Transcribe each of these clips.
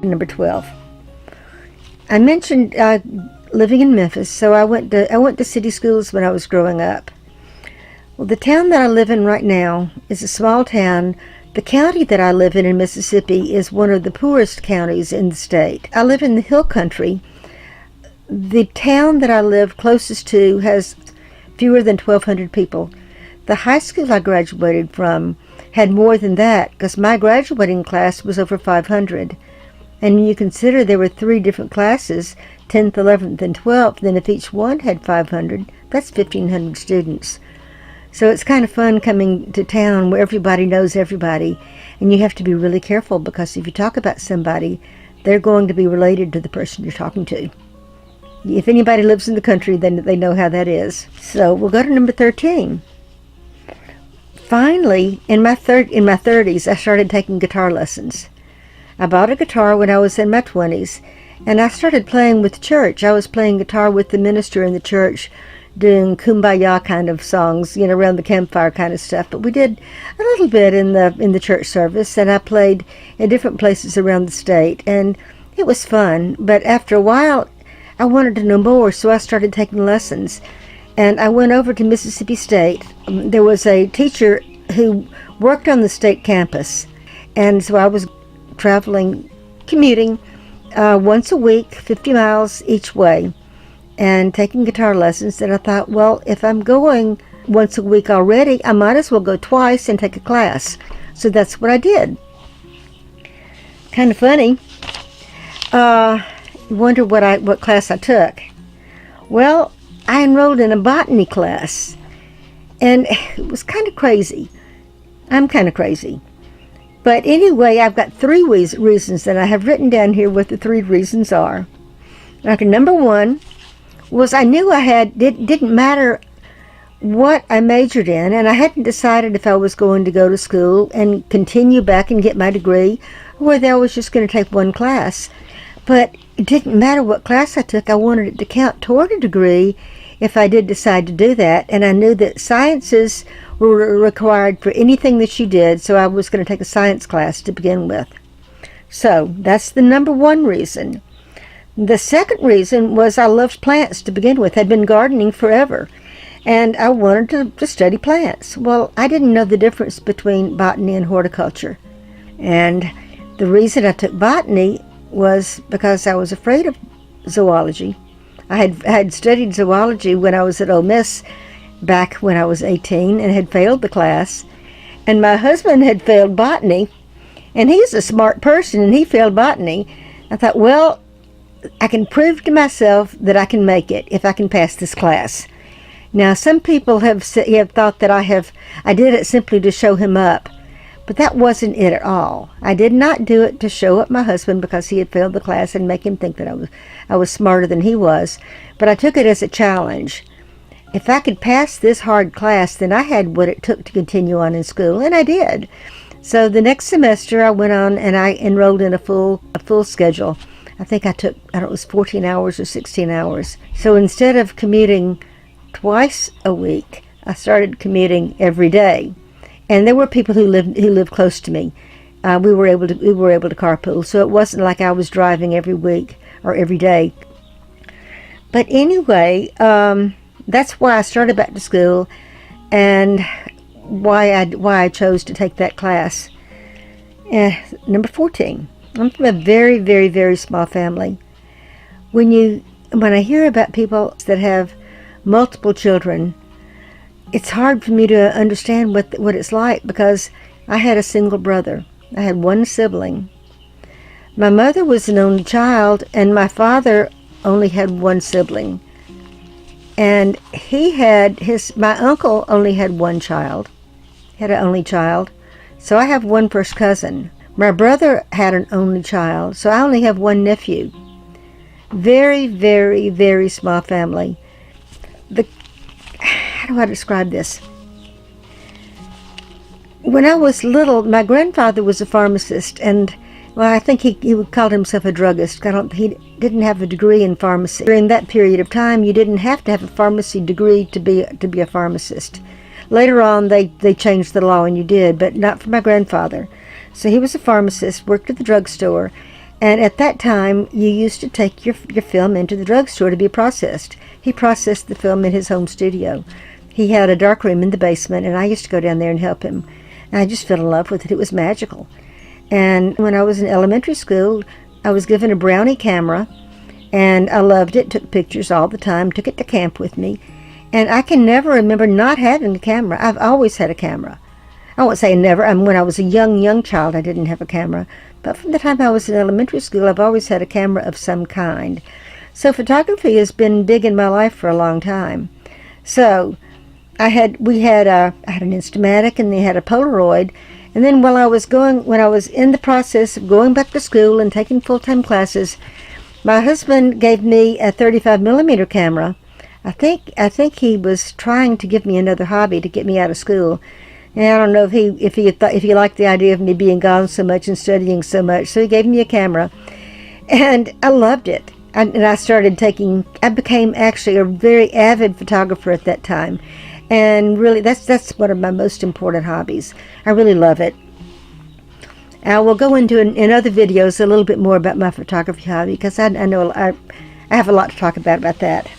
Number 12. I mentioned living in Memphis, so I went to city schools when I was growing up. Well, the town that I live in right now is a small town. The county that I live in Mississippi is one of the poorest counties in the state. I live in the hill country. The town that I live closest to has fewer than 1,200 people. The high school I graduated from had more than that because my graduating class was over 500. And when you consider there were 3 different classes, 10th, 11th, and 12th, then if each one had 500, that's 1,500 students. So it's kind of fun coming to town where everybody knows everybody, and you have to be really careful because if you talk about somebody, they're going to be related to the person you're talking to. If anybody lives in the country, then they know how that is. So we'll go to number 13. Finally, in my 30s, I started taking guitar lessons. I bought a guitar when I was in my 20s, and I started playing with the church. I was playing guitar with the minister in the church, doing kumbaya kind of songs, around the campfire kind of stuff. But we did a little bit in the church service, and I played in different places around the state, and it was fun. But after a while, I wanted to know more, so I started taking lessons. And I went over to Mississippi State. There was a teacher who worked on the state campus, and so I was commuting once a week, 50 miles each way, and taking guitar lessons. And I thought, well, if I'm going once a week already, I might as well go twice and take a class. So that's what I did. Kind of funny. You wonder what class I took. Well, I enrolled in a botany class, and it was kind of crazy. I'm kind of crazy. But anyway, I've got 3 reasons that I have written down here what the 3 reasons are. Okay, number 1 was I knew didn't matter what I majored in, and I hadn't decided if I was going to go to school and continue back and get my degree, or whether I was just going to take one class. But it didn't matter what class I took. I wanted it to count toward a degree if I did decide to do that, and I knew that sciences were required for anything that you did, so I was going to take a science class to begin with. So that's the number 1 reason. The second reason was I loved plants to begin with. I'd been gardening forever, and I wanted to study plants. Well, I didn't know the difference between botany and horticulture, and the reason I took botany was because I was afraid of zoology. I had studied zoology when I was at Ole Miss back when I was 18 and had failed the class. And my husband had failed botany, and he's a smart person, and he failed botany. I thought, well, I can prove to myself that I can make it if I can pass this class. Now, some people have thought that I did it simply to show him up, but that wasn't it at all. I did not do it to show up my husband because he had failed the class and make him think that I was smarter than he was, but I took it as a challenge. If I could pass this hard class, then I had what it took to continue on in school, and I did. So the next semester I went on and I enrolled in a full schedule. I think I took, I don't know, it was 14 hours or 16 hours. So instead of commuting twice a week, I started commuting every day. And there were people who lived close to me. We were able to carpool, so it wasn't like I was driving every week or every day. But anyway, that's why I started back to school, and why I chose to take that class. Number 14. I'm from a very, very, very small family. When I hear about people that have multiple children, it's hard for me to understand what it's like because I had a single brother. I had one sibling. My mother was an only child, and my father only had one sibling. And my uncle only had one child, had an only child. So I have one first cousin. My brother had an only child, so I only have one nephew. Very, very, very small family. How do I describe this? When I was little, my grandfather was a pharmacist, and Well, I think he called himself a druggist. He didn't have a degree in pharmacy. During that period of time, you didn't have to have a pharmacy degree to be a pharmacist. Later on, they changed the law and you did, but not for my grandfather. So he was a pharmacist, worked at the drugstore, and at that time, you used to take your film into the drugstore to be processed. He processed the film in his home studio. He had a dark room in the basement, and I used to go down there and help him. And I just fell in love with it. It was magical. And when I was in elementary school, I was given a Brownie camera, and I loved it, took pictures all the time, took it to camp with me. And I can never remember not having a camera. I've always had a camera. I won't say never. When I was a young child, I didn't have a camera. But from the time I was in elementary school, I've always had a camera of some kind. So photography has been big in my life for a long time. So I had an Instamatic, and they had a Polaroid. And then when I was in the process of going back to school and taking full-time classes, my husband gave me a 35 millimeter camera. I think he was trying to give me another hobby to get me out of school. And I don't know if he liked the idea of me being gone so much and studying so much. So he gave me a camera, and I loved it. And I became actually a very avid photographer at that time. And really, that's one of my most important hobbies. I really love it. I will go into in other videos a little bit more about my photography hobby, because I know I have a lot to talk about that.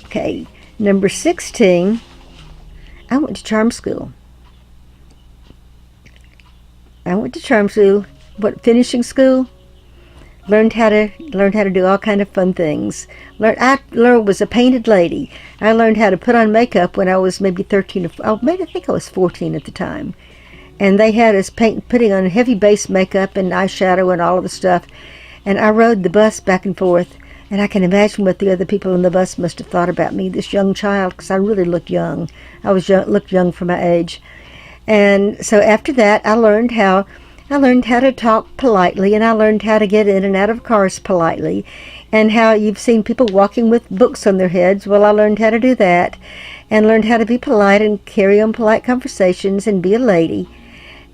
Okay, number 16. I went to charm school. Finishing school. Learned how to do all kind of fun things. I was a painted lady. I learned how to put on makeup when I was maybe 13 I think I was 14 at the time. And they had us putting on heavy base makeup and eyeshadow and all of the stuff. And I rode the bus back and forth. And I can imagine what the other people on the bus must have thought about me, this young child, because I really looked young. Looked young for my age. And so after that, I learned how to talk politely, and I learned how to get in and out of cars politely, and how you've seen people walking with books on their heads. Well, I learned how to do that, and learned how to be polite and carry on polite conversations and be a lady.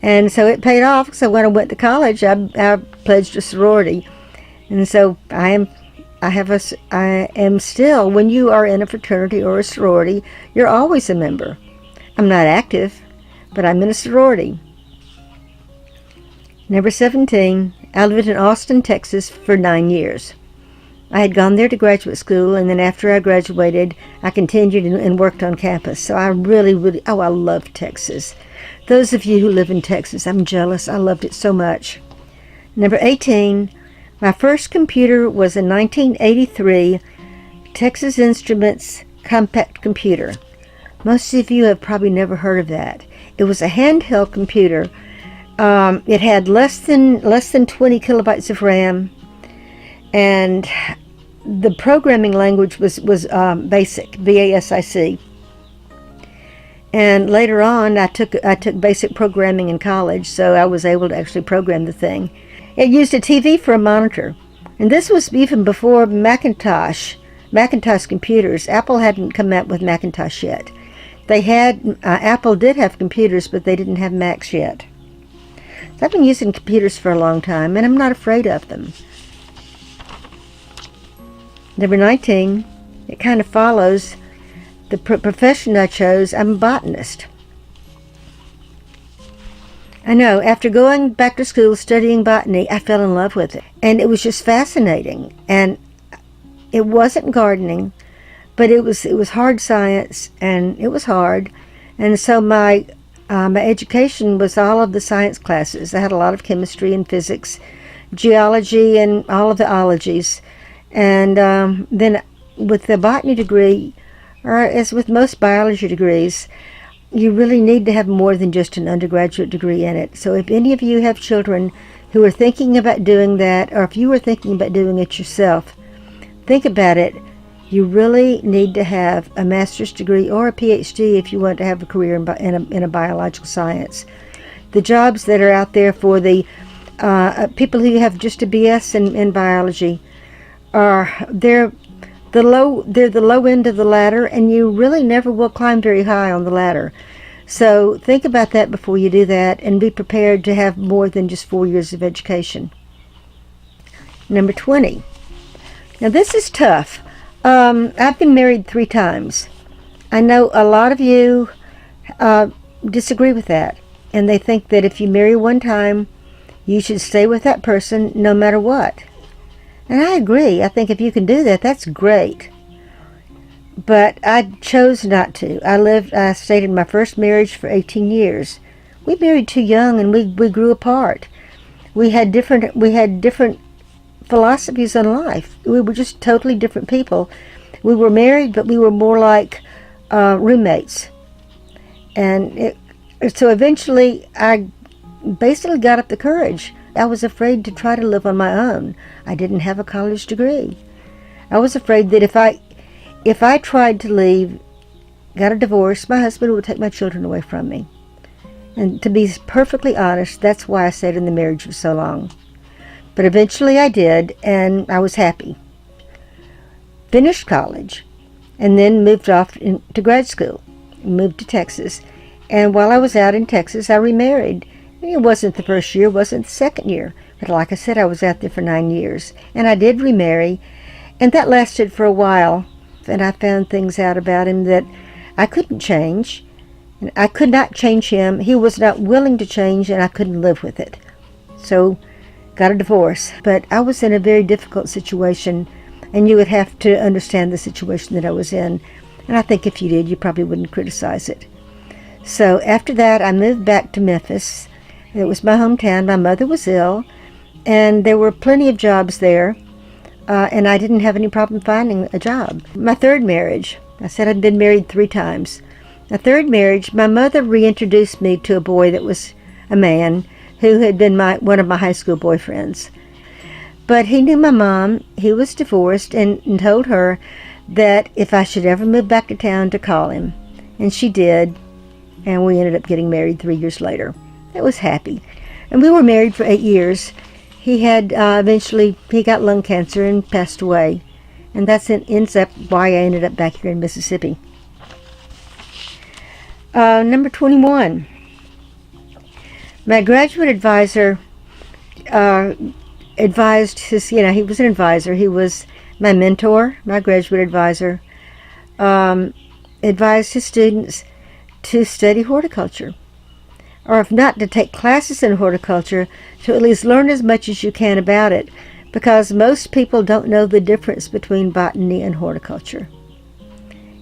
And so it paid off. So when I went to college, I pledged a sorority, and so I am still. When you are in a fraternity or a sorority, you're always a member. I'm not active, but I'm in a sorority. Number 17, I lived in Austin, Texas for 9 years. I had gone there to graduate school, and then after I graduated, I continued and worked on campus. So I I love Texas. Those of you who live in Texas, I'm jealous. I loved it so much. Number 18, my first computer was a 1983 Texas Instruments compact computer. Most of you have probably never heard of that. It was a handheld computer. It had less than 20 kilobytes of RAM, and the programming language was BASIC, BASIC. And later on, I took basic programming in college, so I was able to actually program the thing. It used a TV for a monitor, and this was even before Macintosh computers. Apple hadn't come out with Macintosh yet. Apple did have computers, but they didn't have Macs yet. So I've been using computers for a long time, and I'm not afraid of them. Number 19, it kind of follows the profession I chose. I'm a botanist. I know, after going back to school studying botany, I fell in love with it. And it was just fascinating. And it wasn't gardening, but it was hard science, and it was hard. And so my education was all of the science classes. I had a lot of chemistry and physics, geology, and all of the ologies. And then with the botany degree, or as with most biology degrees, you really need to have more than just an undergraduate degree in it. So if any of you have children who are thinking about doing that, or if you are thinking about doing it yourself, think about it. You really need to have a master's degree or a PhD if you want to have a career in a biological science. The jobs that are out there for the people who have just a BS in biology they're the low end of the ladder, and you really never will climb very high on the ladder. So think about that before you do that, and be prepared to have more than just 4 years of education. Number 20. Now this is tough. I've been married 3 times. I know a lot of you disagree with that, and they think that if you marry one time, you should stay with that person no matter what. And I agree. I think if you can do that, that's great. But I chose not to. I stayed in my first marriage for 18 years. We married too young, and we grew apart. We had different philosophies on life. We were just totally different people. We were married, but we were more like roommates. And so eventually I basically got up the courage. I was afraid to try to live on my own. I didn't have a college degree. I was afraid that if I tried to leave, got a divorce, my husband would take my children away from me. And to be perfectly honest, that's why I stayed in the marriage for so long. But eventually I did, and I was happy. Finished college, and then moved off to grad school. Moved to Texas. And while I was out in Texas, I remarried. It wasn't the first year, it wasn't the second year. But like I said, I was out there for 9 years. And I did remarry, and that lasted for a while. And I found things out about him that I couldn't change. And I could not change him. He was not willing to change, and I couldn't live with it. So, got a divorce. But I was in a very difficult situation, and you would have to understand the situation that I was in. And I think if you did, you probably wouldn't criticize it. So after that, I moved back to Memphis. It was my hometown. My mother was ill, and there were plenty of jobs there, and I didn't have any problem finding a job. My third marriage, I said I'd been married 3 times. My third marriage, my mother reintroduced me to a boy that was a man who had been one of my high school boyfriends. But he knew my mom. He was divorced, and told her that if I should ever move back to town, to call him. And she did, and we ended up getting married 3 years later. It was happy. And we were married for 8 years. He had eventually, he got lung cancer and passed away. And that's ends up why I ended up back here in Mississippi. Number 21. My graduate advisor advised his, he was an advisor. He was my mentor, my graduate advisor, advised his students to study horticulture. Or if not, to take classes in horticulture, to at least learn as much as you can about it, because most people don't know the difference between botany and horticulture.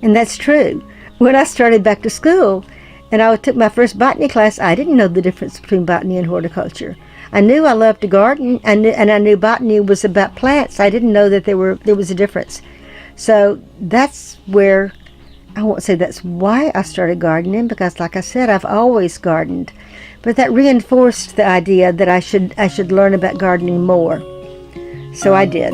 And that's true. When I started back to school and I took my first botany class, I didn't know the difference between botany and horticulture. I knew I loved to garden, and I knew botany was about plants. I didn't know that there was a difference. So that's where, I won't say that's why I started gardening, because like I said, I've always gardened. But that reinforced the idea that I should learn about gardening more. So I did.